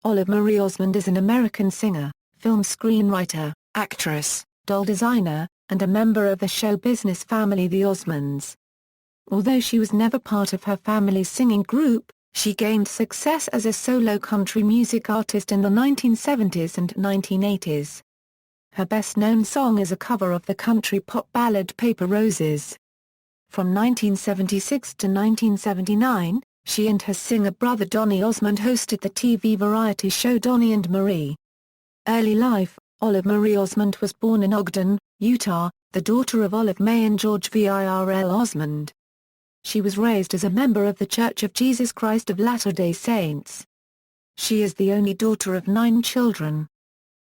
Olive Marie Osmond is an American singer, film screenwriter, actress, doll designer, and a member of the show business family the Osmonds. Although she was never part of her family's singing group, she gained success as a solo country music artist in the 1970s and 1980s. Her best-known song is a cover of the country pop ballad Paper Roses. From 1976 to 1979, she and her singer brother Donny Osmond hosted the TV variety show Donny and Marie. Early life: Olive Marie Osmond was born in Ogden, Utah, the daughter of Olive May and George Virl Osmond. She was raised as a member of the Church of Jesus Christ of Latter-day Saints. She is the only daughter of 9 children.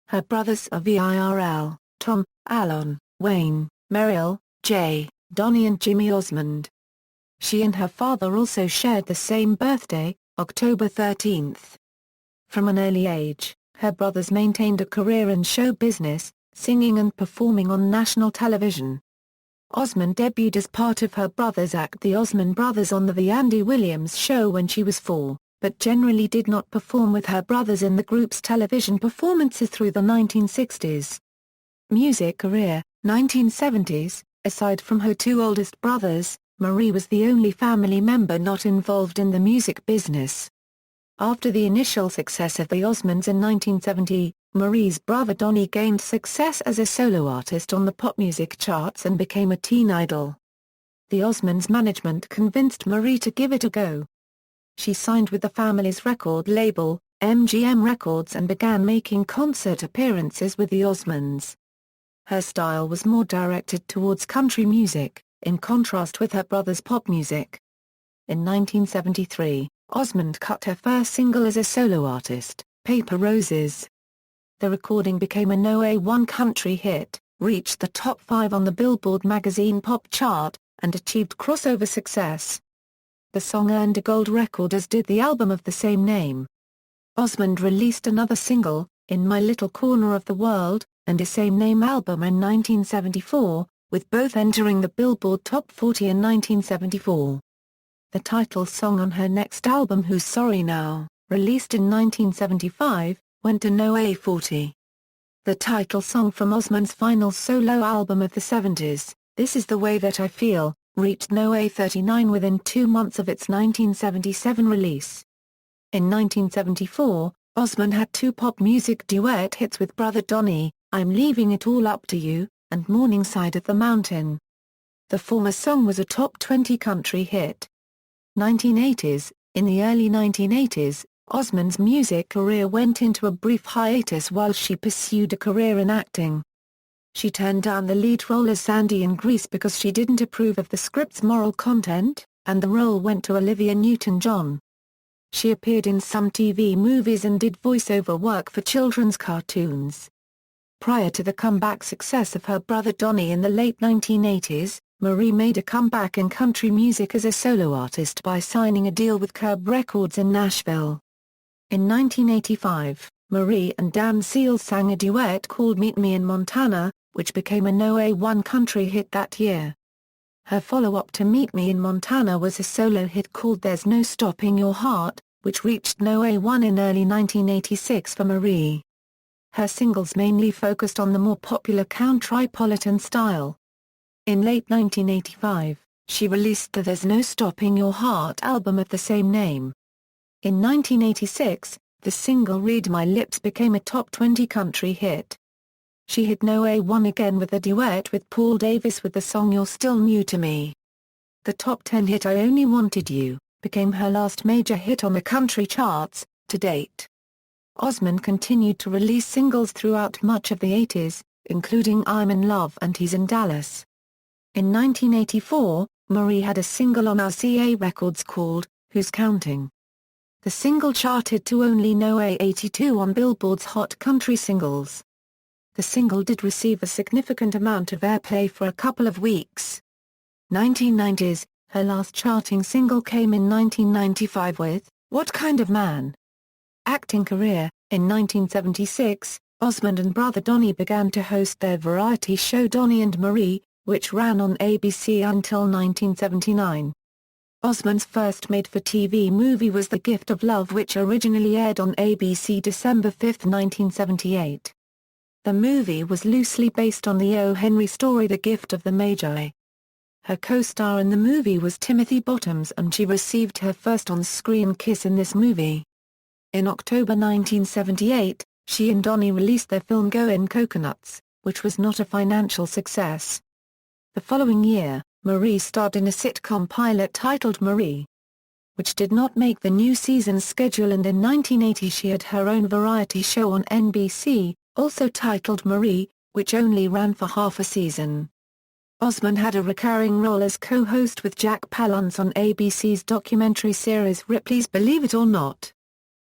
Her brothers are Virl, Tom, Alon, Wayne, Merrill, Jay, Donny and Jimmy Osmond. She and her father also shared the same birthday, October 13. From an early age, her brothers maintained a career in show business, singing and performing on national television. Osmond debuted as part of her brother's act the Osmond Brothers on The Andy Williams Show when she was 4, but generally did not perform with her brothers in the group's television performances through the 1960s. Music career: 1970s. Aside from her 2 oldest brothers, Marie was the only family member not involved in the music business. After the initial success of the Osmonds in 1970, Marie's brother Donny gained success as a solo artist on the pop music charts and became a teen idol. The Osmonds' management convinced Marie to give it a go. She signed with the family's record label, MGM Records, and began making concert appearances with the Osmonds. Her style was more directed towards country music, in contrast with her brother's pop music. In 1973, Osmond cut her first single as a solo artist, Paper Roses. The recording became a No. 1 country hit, reached the top 5 on the Billboard magazine pop chart, and achieved crossover success. The song earned a gold record, as did the album of the same name. Osmond released another single, In My Little Corner of the World, and a same-name album in 1974, with both entering the Billboard Top 40 in 1974. The title song on her next album, Who's Sorry Now, released in 1975, went to No. 40. The title song from Osmond's final solo album of the 70s, This Is the Way That I Feel, reached No. 39 within 2 months of its 1977 release. In 1974, Osmond had 2 pop music duet hits with brother Donny, I'm Leaving It All Up to You, and Morningside at the Mountain. The former song was a top 20 country hit. 1980s. In the early 1980s, Osmond's music career went into a brief hiatus while she pursued a career in acting. She turned down the lead role as Sandy in Grease because she didn't approve of the script's moral content, and the role went to Olivia Newton-John. She appeared in some TV movies and did voiceover work for children's cartoons. Prior to the comeback success of her brother Donny in the late 1980s, Marie made a comeback in country music as a solo artist by signing a deal with Curb Records in Nashville. In 1985, Marie and Dan Seals sang a duet called Meet Me in Montana, which became a No. 1 country hit that year. Her follow-up to Meet Me in Montana was a solo hit called There's No Stopping Your Heart, which reached No. 1 in early 1986 for Marie. Her singles mainly focused on the more popular countrypolitan style. In late 1985, she released the There's No Stopping Your Heart album of the same name. In 1986, the single Read My Lips became a top 20 country hit. She hit No. 1 again with a duet with Paul Davis with the song You're Still New to Me. The top 10 hit I Only Wanted You became her last major hit on the country charts, to date. Osmond continued to release singles throughout much of the 80s, including I'm in Love and He's in Dallas. In 1984, Marie had a single on RCA Records called, Who's Counting? The single charted to only No. 82 on Billboard's Hot Country Singles. The single did receive a significant amount of airplay for a couple of weeks. 1990s, her last charting single came in 1995 with, What Kind of Man? Acting career: in 1976, Osmond and brother Donny began to host their variety show Donny and Marie, which ran on ABC until 1979. Osmond's first made-for-TV movie was The Gift of Love, which originally aired on ABC December 5, 1978. The movie was loosely based on the O. Henry story The Gift of the Magi. Her co-star in the movie was Timothy Bottoms, and she received her first on-screen kiss in this movie. In October 1978, she and Donny released their film Goin' Coconuts, which was not a financial success. The following year, Marie starred in a sitcom pilot titled Marie, which did not make the new season's schedule, and in 1980 she had her own variety show on NBC, also titled Marie, which only ran for half a season. Osmond had a recurring role as co-host with Jack Palance on ABC's documentary series Ripley's Believe It or Not,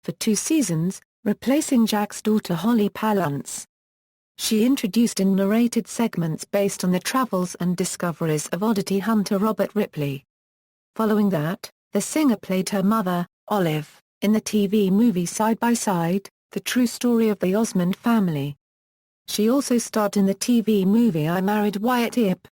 for 2 seasons, replacing Jack's daughter Holly Palance. She introduced and narrated segments based on the travels and discoveries of oddity hunter Robert Ripley. Following that, the singer played her mother, Olive, in the TV movie Side by Side, The True Story of the Osmond Family. She also starred in the TV movie I Married Wyatt Earp.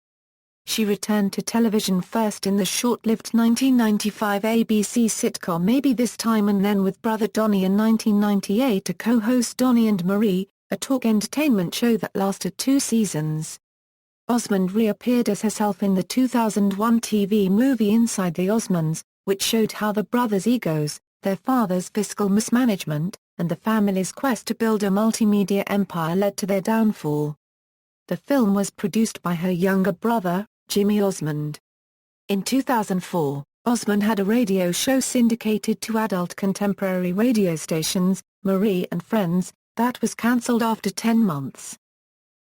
She returned to television first in the short-lived 1995 ABC sitcom Maybe This Time and then with brother Donny in 1998 to co-host Donny and Marie, a talk entertainment show that lasted 2 seasons. Osmond reappeared as herself in the 2001 TV movie Inside the Osmonds, which showed how the brothers' egos, their father's fiscal mismanagement, and the family's quest to build a multimedia empire led to their downfall. The film was produced by her younger brother, Jimmy Osmond. In 2004, Osmond had a radio show syndicated to adult contemporary radio stations, Marie and Friends, that was cancelled after 10 months.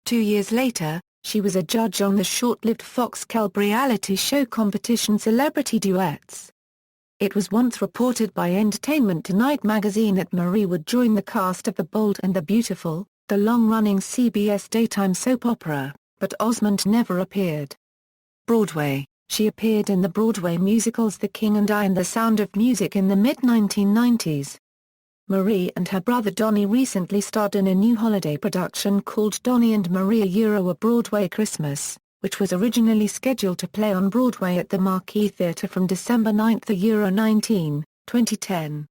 2 years later, she was a judge on the short-lived Fox Kelp reality show competition Celebrity Duets. It was once reported by Entertainment Tonight magazine that Marie would join the cast of The Bold and the Beautiful, the long-running CBS daytime soap opera, but Osmond never appeared. Broadway. She appeared in the Broadway musicals The King and I and The Sound of Music in the mid-1990s. Marie and her brother Donny recently starred in a new holiday production called Donny and Marie A Broadway Christmas, which was originally scheduled to play on Broadway at the Marquee Theatre from December 9 to 19, 2010.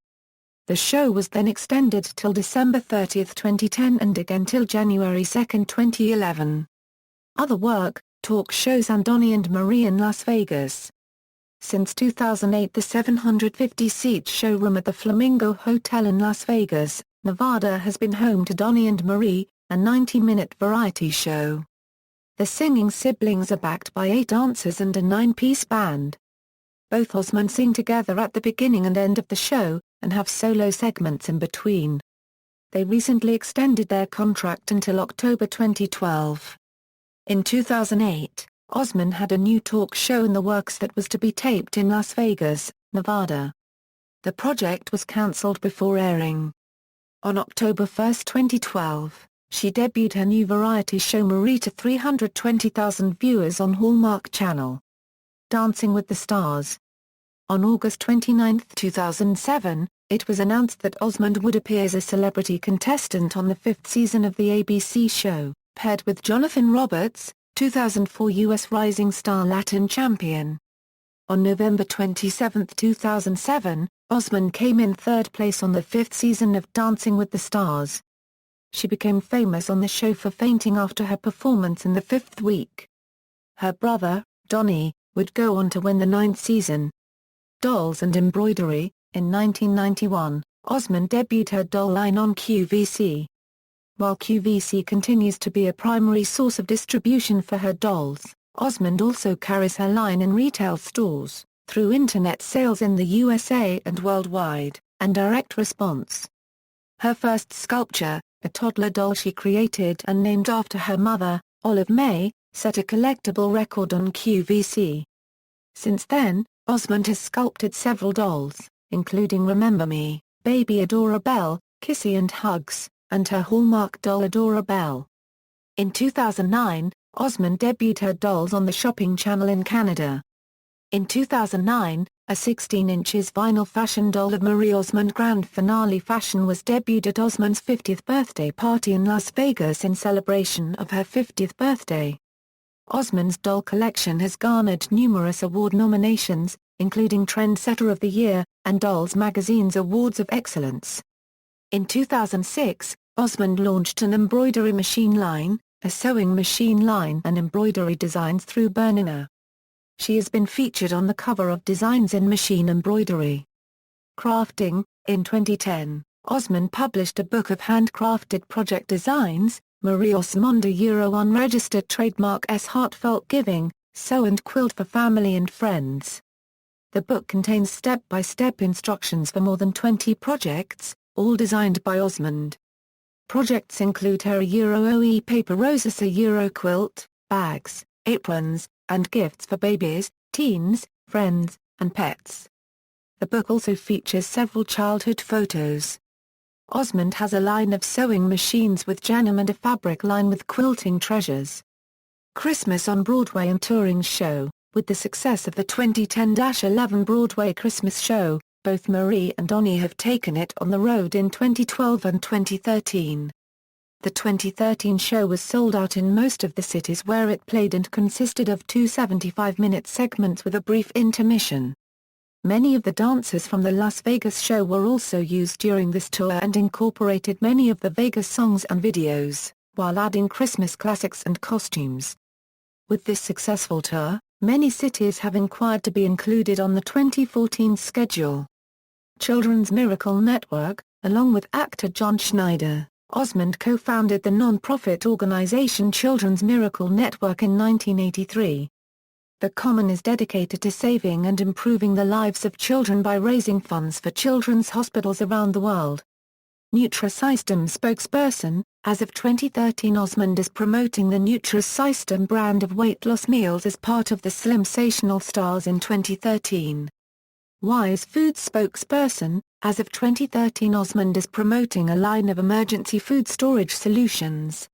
The show was then extended till December 30, 2010 and again till January 2, 2011. Other work, talk shows and Donny and Marie in Las Vegas. Since 2008, the 750-seat showroom at the Flamingo Hotel in Las Vegas, Nevada has been home to Donny and Marie, a 90-minute variety show. The singing siblings are backed by 8 dancers and a 9-piece band. Both Osmonds sing together at the beginning and end of the show, and have solo segments in between. They recently extended their contract until October 2012. In 2008, Osmond had a new talk show in the works that was to be taped in Las Vegas, Nevada. The project was cancelled before airing. On October 1, 2012, she debuted her new variety show Marie to 320,000 viewers on Hallmark Channel. Dancing with the Stars. On August 29, 2007, it was announced that Osmond would appear as a celebrity contestant on the 5th season of the ABC show, paired with Jonathan Roberts, 2004 U.S. Rising Star Latin champion. On November 27, 2007, Osmond came in 3rd place on the 5th season of Dancing with the Stars. She became famous on the show for fainting after her performance in the 5th week. Her brother, Donny, would go on to win the 9th season. Dolls and Embroidery. In 1991, Osmond debuted her doll line on QVC. While QVC continues to be a primary source of distribution for her dolls, Osmond also carries her line in retail stores, through internet sales in the USA and worldwide, and direct response. Her first sculpture, a toddler doll she created and named after her mother, Olive May, set a collectible record on QVC. Since then, Osmond has sculpted several dolls, including Remember Me, Baby Adora Belle, Kissy and Hugs, and her Hallmark doll Adora Belle. In 2009, Osmond debuted her dolls on the Shopping Channel in Canada. In 2009, a 16-inch vinyl fashion doll of Marie Osmond Grand Finale Fashion was debuted at Osmond's 50th birthday party in Las Vegas in celebration of her 50th birthday. Osmond's doll collection has garnered numerous award nominations, including Trendsetter of the Year, and Dolls Magazine's Awards of Excellence. In 2006, Osmond launched an embroidery machine line, a sewing machine line and embroidery designs through Bernina. She has been featured on the cover of Designs in Machine Embroidery. Crafting. In 2010, Osmond published a book of handcrafted project designs, Marie Osmond unregistered trademark S Heartfelt Giving, Sew and Quilt for Family and Friends. The book contains step-by-step instructions for more than 20 projects, all designed by Osmond. Projects include her OE paper roses, a quilt, bags, aprons, and gifts for babies, teens, friends, and pets. The book also features several childhood photos. Osmond has a line of sewing machines with Janum and a fabric line with quilting treasures. Christmas on Broadway and touring show. With the success of the 2010-11 Broadway Christmas show, both Marie and Donny have taken it on the road in 2012 and 2013. The 2013 show was sold out in most of the cities where it played and consisted of two 75-minute segments with a brief intermission. Many of the dancers from the Las Vegas show were also used during this tour and incorporated many of the Vegas songs and videos, while adding Christmas classics and costumes. With this successful tour, many cities have inquired to be included on the 2014 schedule. Children's Miracle Network. Along with actor John Schneider, Osmond co-founded the non-profit organization Children's Miracle Network in 1983. The Common is dedicated to saving and improving the lives of children by raising funds for children's hospitals around the world. Nutrisystem spokesperson. As of 2013, Osmond is promoting the Nutrisystem brand of weight loss meals as part of the Slimsational Stars in 2013. Wise Foods spokesperson. As of 2013, Osmond is promoting a line of emergency food storage solutions.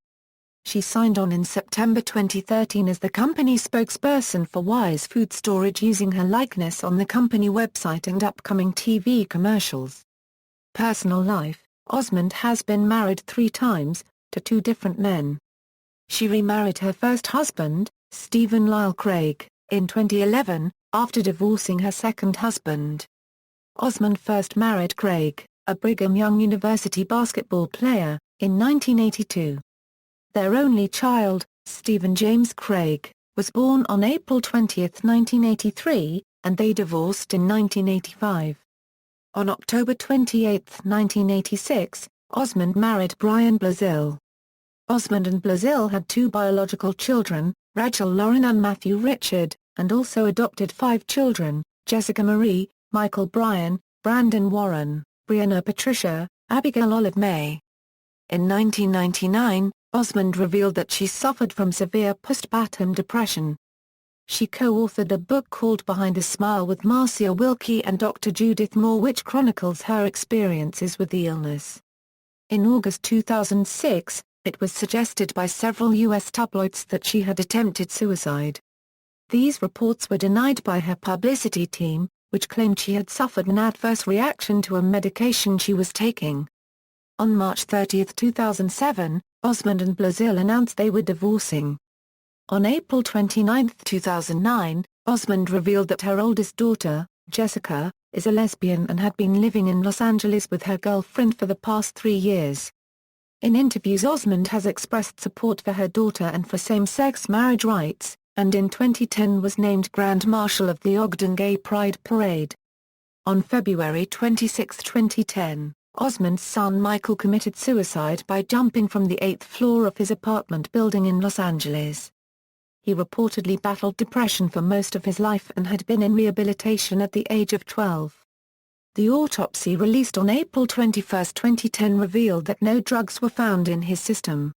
She signed on in September 2013 as the company spokesperson for Wise Food Storage using her likeness on the company website and upcoming TV commercials. Personal life. Osmond has been married 3 times, to 2 different men. She remarried her first husband, Stephen Lyle Craig, in 2011, after divorcing her second husband. Osmond first married Craig, a Brigham Young University basketball player, in 1982. Their only child, Stephen James Craig, was born on April 20, 1983, and they divorced in 1985. On October 28, 1986, Osmond married Brian Blazil. Osmond and Blazil had 2 biological children, Rachel Lauren and Matthew Richard, and also adopted 5 children, Jessica Marie, Michael Brian, Brandon Warren, Brianna Patricia, Abigail Olive May. In 1999, Osmond revealed that she suffered from severe postpartum depression. She co-authored a book called Behind a Smile with Marcia Wilkie and Dr. Judith Moore, which chronicles her experiences with the illness. In August 2006, it was suggested by several U.S. tabloids that she had attempted suicide. These reports were denied by her publicity team, which claimed she had suffered an adverse reaction to a medication she was taking. On March 30, 2007, Osmond and Blazil announced they were divorcing. On April 29, 2009, Osmond revealed that her oldest daughter, Jessica, is a lesbian and had been living in Los Angeles with her girlfriend for the past 3 years. In interviews, Osmond has expressed support for her daughter and for same-sex marriage rights, and in 2010 was named Grand Marshal of the Ogden Gay Pride Parade. On February 26, 2010, Osmond's son Michael committed suicide by jumping from the 8th floor of his apartment building in Los Angeles. He reportedly battled depression for most of his life and had been in rehabilitation at the age of 12. The autopsy released on April 21, 2010 revealed that no drugs were found in his system.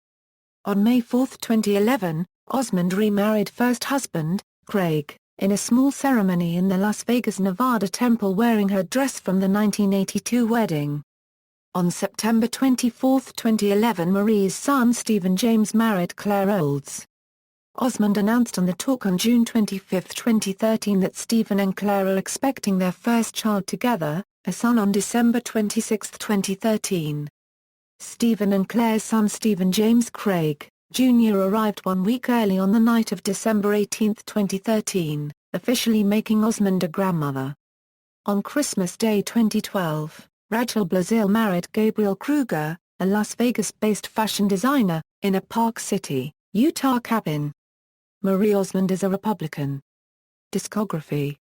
On May 4, 2011, Osmond remarried first husband, Craig, in a small ceremony in the Las Vegas, Nevada temple wearing her dress from the 1982 wedding. On September 24, 2011, Marie's son Stephen James married Claire Olds. Osmond announced on the talk on June 25, 2013 that Stephen and Claire are expecting their first child together, a son, on December 26, 2013. Stephen and Claire's son Stephen James Craig, Jr. arrived 1 week early on the night of December 18, 2013, officially making Osmond a grandmother. On Christmas Day 2012, Rachel Blazil married Gabriel Kruger, a Las Vegas-based fashion designer, in a Park City, Utah cabin. Marie Osmond is a Republican. Discography: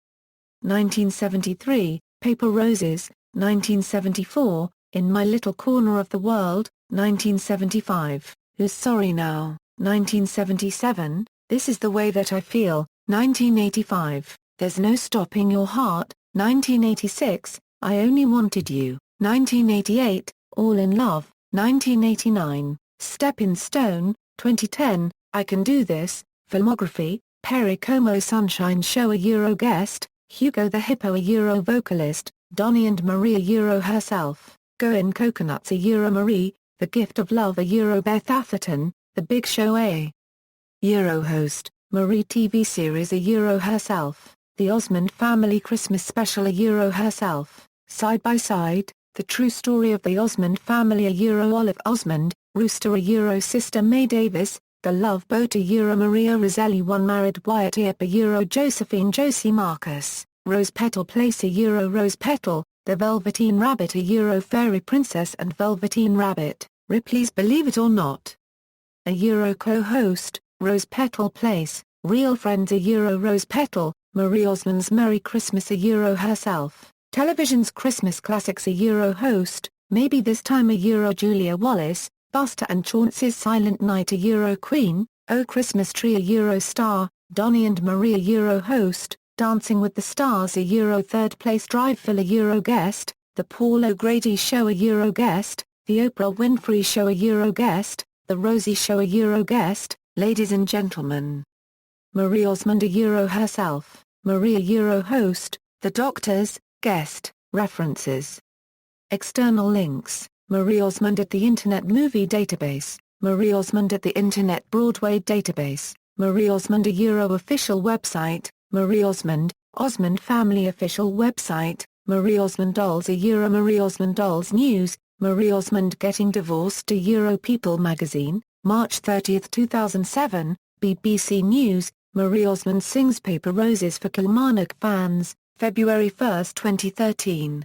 1973, Paper Roses, 1974, In My Little Corner of the World, 1975, Who's Sorry Now, 1977, This Is the Way That I Feel, 1985, There's No Stopping Your Heart, 1986, I Only Wanted You, 1988, All in Love, 1989, Stepping Stone, 2010, I Can Do This. Filmography: Perry Como Sunshine Show, a Euro guest, Hugo the Hippo, a Euro vocalist, Donny and Marie, a Euro herself, Goin' Coconuts, a Euro Marie, The Gift of Love, a Euro Beth Atherton, The Big Show, a Euro host, Marie TV series, a Euro herself, The Osmond Family Christmas Special, a Euro herself, Side by Side, The True Story of the Osmond Family, a Euro Olive Osmond, Rooster, a Euro Sister May Davis, The Love Boat, a Euro Maria Roselli, One Married Wyatt Earp, a Euro Josephine Josie Marcus, Rose Petal Place, a Euro Rose Petal, The Velveteen Rabbit, a Euro Fairy Princess and Velveteen Rabbit, Ripley's Believe It or Not, a Euro co-host, Rose Petal Place, Real Friends, a Euro Rose Petal, Marie Osmond's Merry Christmas, a Euro herself, Television's Christmas Classics, a Euro host, Maybe This Time, a Euro Julia Wallace, Buster and Chauncey's Silent Night, a Euro Queen, Oh Christmas Tree, a Euro Star, Donny and Marie, a Euro host, Dancing with the Stars, a Euro Third Place Driveville, a Euro guest, The Paul O'Grady Show, a Euro guest, The Oprah Winfrey Show, a Euro guest, The Rosie Show, a Euro guest, Ladies and Gentlemen. Marie Osmond, a Euro herself, Marie, a Euro host, The Doctors, guest, references. External links: Marie Osmond at the Internet Movie Database, Marie Osmond at the Internet Broadway Database, Marie Osmond, a Euro official website, Marie Osmond, Osmond Family official website, Marie Osmond Dolls, a Euro Marie Osmond Dolls News, Marie Osmond Getting Divorced, a Euro People magazine, March 30, 2007, BBC News, Marie Osmond Sings Paper Roses for Kilmarnock fans, February 1, 2013.